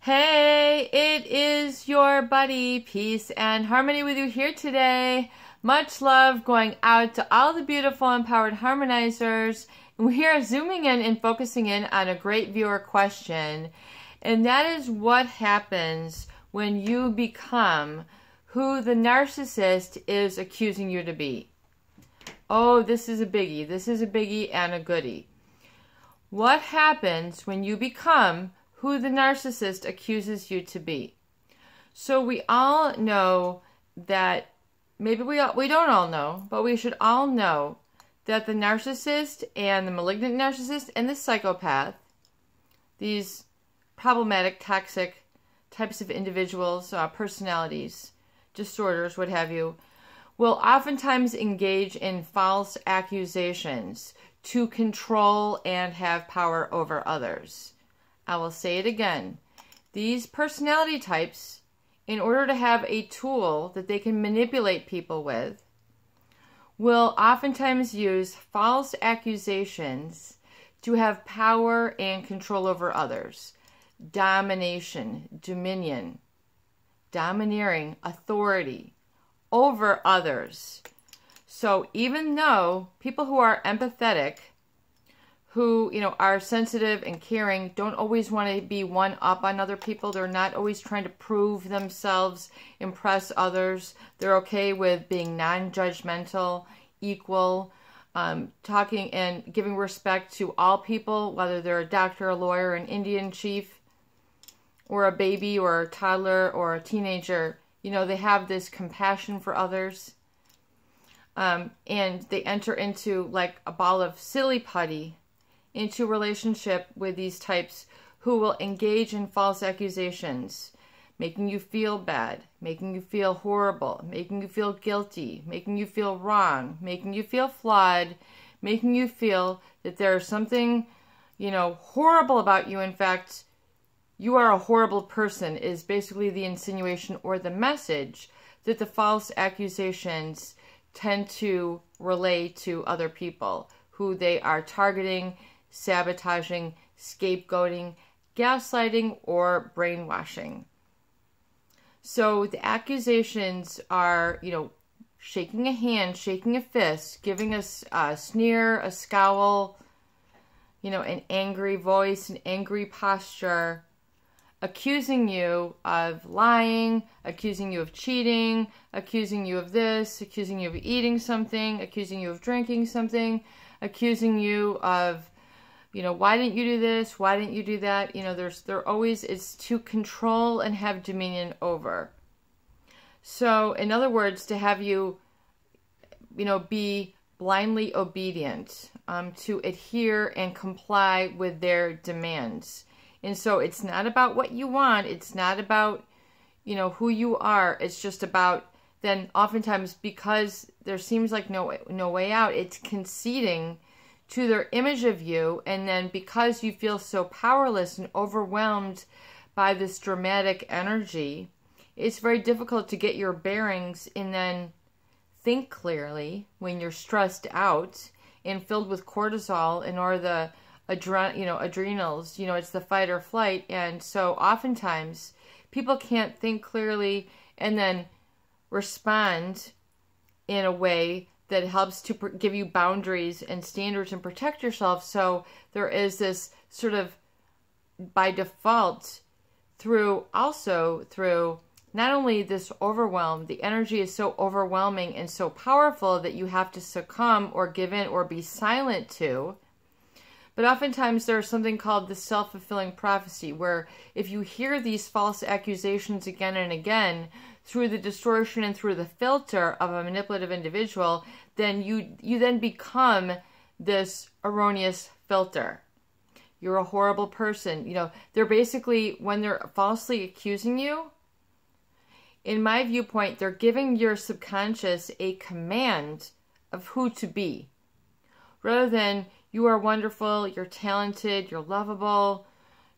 Hey, it is your buddy. Peace and harmony with you here today. Much love going out to all the beautiful empowered harmonizers. And we are zooming in and focusing in on a great viewer question. And that is what happens when you become who the narcissist is accusing you to be. Oh, this is a biggie. This is a biggie and a goodie. What happens when you become who the narcissist accuses you to be? So we all know that, maybe we don't all know, but we should all know that the narcissist and the malignant narcissist and the psychopath, these problematic, toxic types of individuals, personalities, disorders, what have you, will oftentimes engage in false accusations to control and have power over others. I will say it again. These personality types, in order to have a tool that they can manipulate people with, will oftentimes use false accusations to have power and control over others. Domination, dominion, domineering, authority over others. So even though people who are empathetic, who, are sensitive and caring, don't always want to be one up on other people. They're not always trying to prove themselves, impress others. They're okay with being non-judgmental, equal, talking and giving respect to all people, whether they're a doctor, a lawyer, an Indian chief, or a baby, or a toddler, or a teenager. They have this compassion for others. And they enter into, like a ball of silly putty, into relationship with these types who will engage in false accusations, making you feel bad, making you feel horrible, making you feel guilty, making you feel wrong, making you feel flawed, making you feel that there's something, horrible about you. In fact, you are a horrible person is basically the insinuation or the message that the false accusations tend to relay to other people who they are targeting, sabotaging, scapegoating, gaslighting, or brainwashing. So the accusations are, shaking a hand, shaking a fist, giving us a sneer, a scowl, an angry voice, an angry posture, accusing you of lying, accusing you of cheating, accusing you of this, accusing you of eating something, accusing you of drinking something, accusing you of, why didn't you do this? Why didn't you do that? There always is to control and have dominion over. So, in other words, to have you, be blindly obedient, to adhere and comply with their demands. And so it's not about what you want. It's not about, who you are. It's just about, then oftentimes, because there seems like no way out, it's conceding to their image of you. And then because you feel so powerless and overwhelmed by this dramatic energy, it's very difficult to get your bearings and then think clearly when you're stressed out and filled with cortisol and or the adrenals, it's the fight or flight. And so oftentimes people can't think clearly and then respond in a way that helps to give you boundaries and standards and protect yourself. So there is this sort of, by default, through not only this overwhelm, the energy is so overwhelming and so powerful that you have to succumb or give in or be silent to, but oftentimes there's something called the self-fulfilling prophecy, where if you hear these false accusations again and again through the distortion and through the filter of a manipulative individual, then you then become this erroneous filter. You're a horrible person. They're basically, when they're falsely accusing you, in my viewpoint, they're giving your subconscious a command of who to be, rather than you are wonderful, you're talented, you're lovable,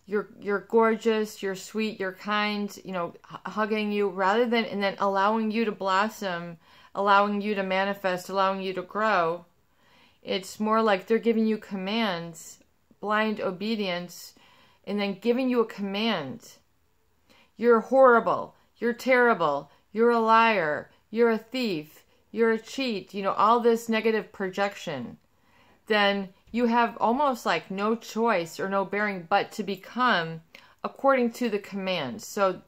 you're gorgeous, you're sweet, you're kind, hugging you, rather than, and then allowing you to blossom, allowing you to manifest, allowing you to grow. It's more like they're giving you commands, blind obedience, and then giving you a command you're horrible, you're terrible, you're a liar, you're a thief, you're a cheat, you know, all this negative projection, then you have almost like no choice or no bearing but to become according to the commands. So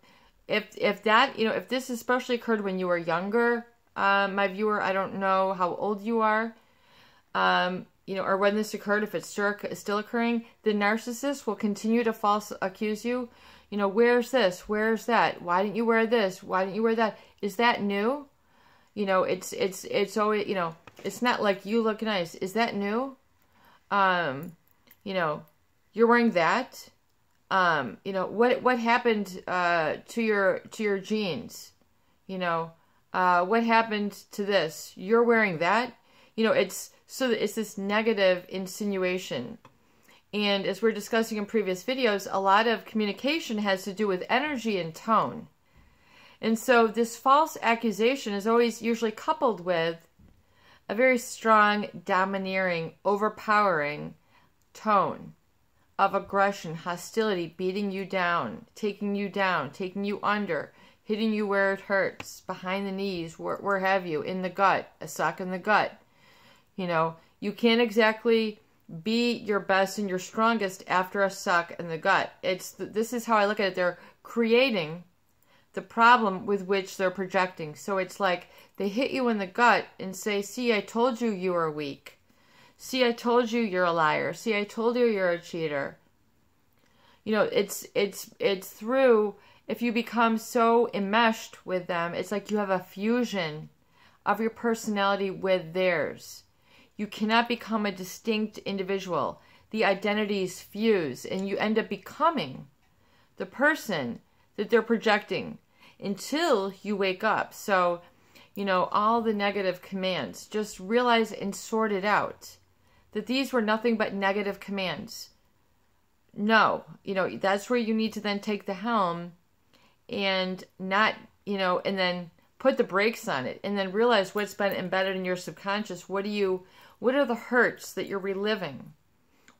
if that, you know, if this especially occurred when you were younger, my viewer, I don't know how old you are, you know, or when this occurred, if it's still occurring, the narcissist will continue to false accuse you. You know, where's this? Where's that? Why didn't you wear this? Why didn't you wear that? Is that new? You know, it's always, you know, it's not like you look nice. Is that new? You know, you're wearing that. You know, what happened to your jeans? You know, what happened to this? You're wearing that. You know, it's this negative insinuation. And as we're discussing in previous videos, a lot of communication has to do with energy and tone. And so this false accusation is always usually coupled with a very strong, domineering, overpowering tone of aggression, hostility, beating you down, taking you under, hitting you where it hurts, behind the knees, where have you, in the gut, a sock in the gut. You know, you can't exactly be your best and your strongest after a suck in the gut. This is how I look at it. They're creating the problem with which they're projecting. So it's like they hit you in the gut and say, see, I told you you were weak. See, I told you you're a liar. See, I told you you're a cheater. You know, it's through, if you become so enmeshed with them, it's like you have a fusion of your personality with theirs. You cannot become a distinct individual. The identities fuse and you end up becoming the person that they're projecting until you wake up. So, you know, all the negative commands, just realize and sort it out that these were nothing but negative commands. No, you know, that's where you need to then take the helm and not, you know, and then put the brakes on it and then realize what's been embedded in your subconscious. What are the hurts that you're reliving?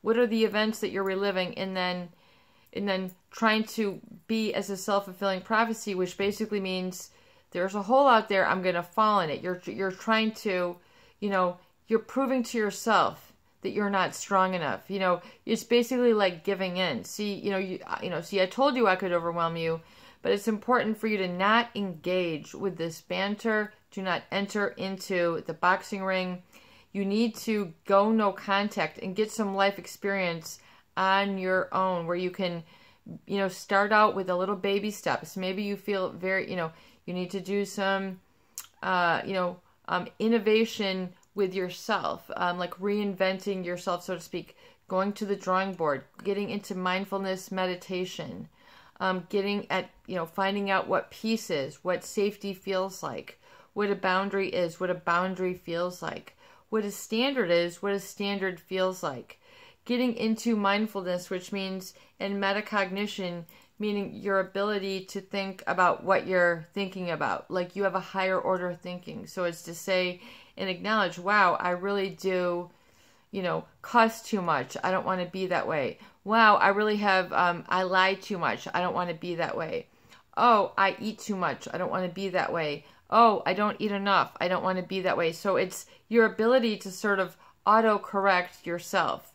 What are the events that you're reliving? And then trying to be as a self-fulfilling prophecy, which basically means there's a hole out there, I'm going to fall in it. You're trying to, you know, you're proving to yourself that you're not strong enough. You know, it's basically like giving in. See, you know, see, I told you I could overwhelm you, but it's important for you to not engage with this banter. Do not enter into the boxing ring. You need to go no contact and get some life experience on your own where you can, you know, start out with a little baby steps. Maybe you feel very, you know, you need to do some, innovation with yourself, like reinventing yourself, so to speak, going to the drawing board, getting into mindfulness meditation, getting at, you know, finding out what peace is, what safety feels like, what a boundary is, what a boundary feels like, what a standard is, what a standard feels like. Getting into mindfulness, which means, and metacognition, meaning your ability to think about what you're thinking about. Like you have a higher order of thinking. So it's to say and acknowledge, wow, I really do, you know, cuss too much. I don't want to be that way. Wow, I really have, I lie too much. I don't want to be that way. Oh, I eat too much. I don't want to be that way. Oh, I don't eat enough. I don't want to be that way. So it's your ability to sort of auto-correct yourself.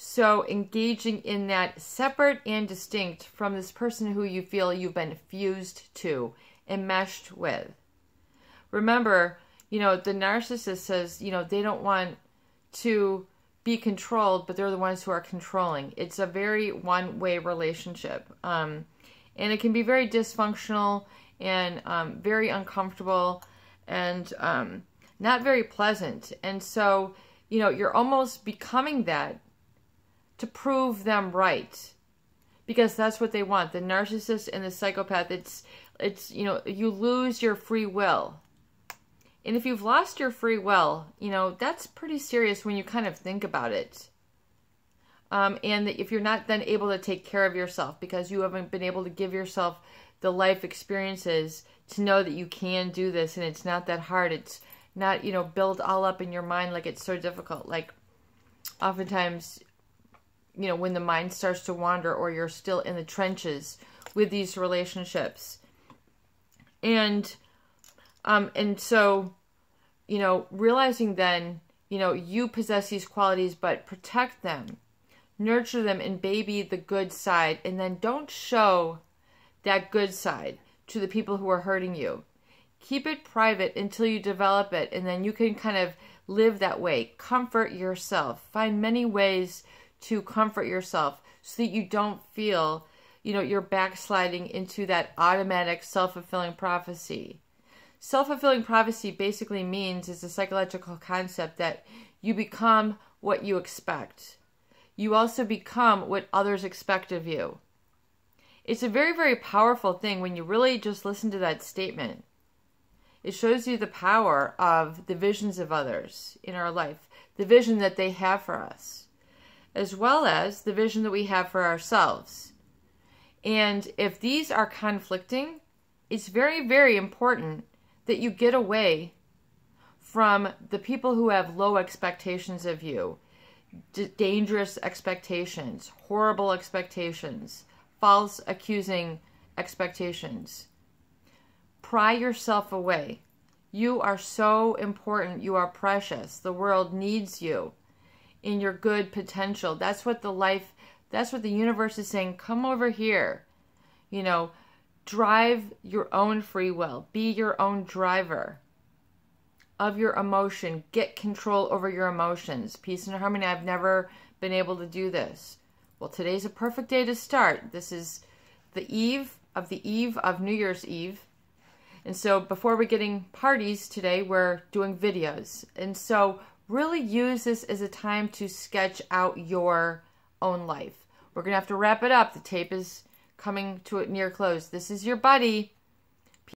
So engaging in that separate and distinct from this person who you feel you've been fused to, enmeshed with. Remember, you know, the narcissist says, you know, they don't want to be controlled, but they're the ones who are controlling. It's a very one-way relationship. And it can be very dysfunctional and very uncomfortable and not very pleasant. And so, you know, you're almost becoming that to prove them right, because that's what they want. The narcissist and the psychopath, it's you know, you lose your free will. And if you've lost your free will, you know, that's pretty serious when you kind of think about it. And if you're not then able to take care of yourself because you haven't been able to give yourself the life experiences to know that you can do this and it's not that hard. It's not, you know, built all up in your mind like it's so difficult. Like oftentimes, you know, when the mind starts to wander or you're still in the trenches with these relationships. And so, you know, realizing then, you know, you possess these qualities, but protect them, nurture them, and baby the good side. And then don't show that good side to the people who are hurting you. Keep it private until you develop it, and then you can kind of live that way. Comfort yourself. Find many ways to comfort yourself so that you don't feel, you know, you're backsliding into that automatic self-fulfilling prophecy. Self-fulfilling prophecy basically means, it's a psychological concept, that you become what you expect. You also become what others expect of you. It's a very, very powerful thing when you really just listen to that statement. It shows you the power of the visions of others in our life, the vision that they have for us, as well as the vision that we have for ourselves. And if these are conflicting, it's very, very important that you get away from the people who have low expectations of you, dangerous expectations, horrible expectations, false accusing expectations. Pry yourself away. You are so important. You are precious. The world needs you in your good potential. That's what the universe is saying. Come over here. You know, drive your own free will. Be your own driver of your emotion. Get control over your emotions. Peace and harmony. I've never been able to do this. Well, today's a perfect day to start. This is the eve of New Year's Eve. And so before we're getting parties today, we're doing videos. And so really use this as a time to sketch out your own life. We're going to have to wrap it up. The tape is coming to a near close. This is your buddy.